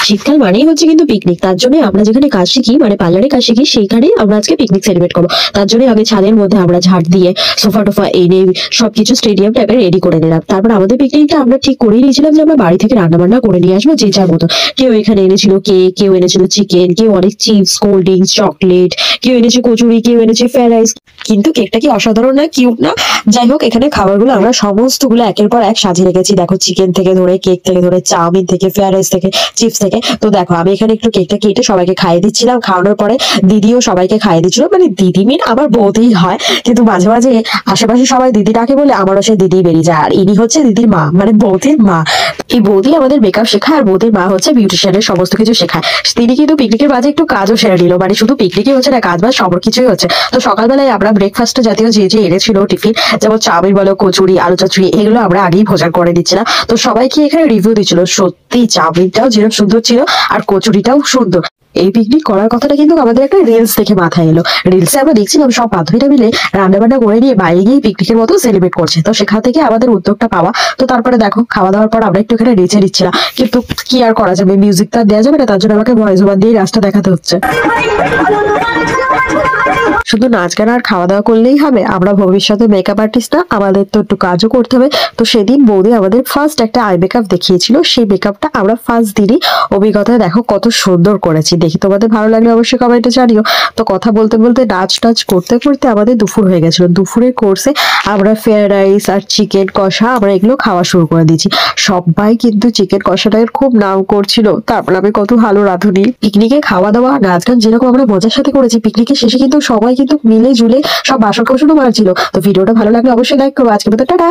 শীতকাল মানেই হচ্ছে কিন্তু পিকনিক, তার জন্য আমরা যেখানে কাজ শিখি মানে পার্লারে কাজ শিখি সেইখানে আমরা আজকে পিকনিক সেলিব্রেট করবো। তার জন্য আগে ছাদের মধ্যে আমরা ঝাড় দিয়ে সোফা টোফা এনে সবকিছু স্টেডিয়াম টাইপের রেডি করে নিলাম। তারপর আমাদের পিকনিকটা আমরা ঠিক করে নিয়েছিলাম যে আমরা বাড়ি থেকে রান্না বান্না করে নিয়ে আসবো যে যার মতো। কেউ এখানে এনেছিল কেক, কেউ এনেছিল চিকেন, কেউ অনেক চিপস, কোল্ড ড্রিঙ্কস, চকলেট, কেউ এনেছে কচুরি, কেউ এনেছে ফ্রাইড রাইস। কিন্তু কেকটা কি অসাধারণ না, কিউট না? যাই হোক, এখানে খাবারগুলো আমরা সমস্তগুলো একের পর এক সাজিয়ে রেখেছি। দেখো, চিকেন থেকে ধরে, কেক থেকে ধরে, চাউমিন থেকে, ফ্রাইড রাইস থেকে, চিপস থেকে। তো দেখো, আমি এখানে একটু কেকটা কেটে সবাইকে খাইয়ে দিচ্ছিলাম। খাওয়ানোর পরে দিদিও সবাইকে খাইয়ে দিচ্ছিল। মানে দিদি মিন আমার বৌদিই হয়, কিন্তু মাঝে মাঝে আশেপাশে সবাই দিদি ডাকে বলে আমারও সে দিদি বেরিয়ে যায়। আর ইনি হচ্ছে দিদির মা, মানে বৌদির মা। এই বৌদি আমাদের মেকআপ শেখায়, আর বৌদির মা হচ্ছে বিউটিশিয়ানের সমস্ত কিছু শেখায়। তিনি কিন্তু পিকনিকের মাঝে একটু কাজও সেরে নিল, মানে শুধু পিকনিকই হচ্ছে না, কাজ বাজ সব কিছুই হচ্ছে। তো সকালবেলায় আমরা ব্রেকফাস্ট জাতীয় যে যে এনেছিল টিফিন, যেমন চাউমিন বলো, কচুরি, আলু চচ্চড়ি, এগুলো আমরা আগেই ভোজন করে দিচ্ছিলাম। তো সবাইকে এখানে রিভিউ দিচ্ছিল, সত্যি চাউমিনটাও যেরকম সুন্দর ছিল আর কচুরিটাও সুন্দর। এই পিকনিক করার কথাটা কিন্তু আমাদের একটা রিলস দেখে মাথায় এলো। রিলসে আমরা দেখছিলাম সব বান্ধবীরা মিলে রান্না বান্না করে নিয়ে বাইরে গিয়ে পিকনিকের মতো সেলিব্রেট করছে। তো সেখান থেকে আমাদের উদ্যোগটা পাওয়া। তো তারপরে দেখো, খাওয়া দাওয়ার পর আমরা একটু এখানে নেচে নিচ্ছিলাম, কিন্তু কি আর করা যাবে, মিউজিক তো আর দেওয়া যাবে না, তার জন্য আমাকে ভয়েস ওভার দিয়ে রাস্তা দেখাতে হচ্ছে। শুধু নাচ গান আর খাওয়া দাওয়া করলেই হবে? আমরা ভবিষ্যতে মেকআপ আর্টিস্ট না, আমাদের তো একটু কাজও করতে হবে। তো সেদিন বৌদি আমাদের ফার্স্ট একটা আই মেকআপ দেখিয়েছিল, সেই মেকআপটা আমরা ফার্স্ট দিনই অভিজ্ঞতায় দেখো কত সুন্দর করেছি। দেখি তোমাদের ভালো লাগলে অবশ্যই কমেন্টে জানিও। তো কথা বলতে বলতে নাচ টাচ করতে করতে আমাদের দুপুর হয়ে গেছিল। দুপুরের কোর্সে আমরা ফ্রাইড রাইস আর চিকেন কষা আমরা এগুলো খাওয়া শুরু করে দিয়েছি। সবাই কিন্তু চিকেন কষাটার খুব নাম করছিল। তারপর আমি কত ভালো রাঁধুনি। পিকনিকে খাওয়া দাওয়া নাচ গান যেরকম আমরা মজার সাথে করেছি, পিকনিকের শেষে কিন্তু সবাই কিন্তু মিলে জুলে সব বাসন কোসনও মারছিল। তো ভিডিওটা ভালো লাগলে অবশ্যই লাইক করবো। আজকের মতো টাটা।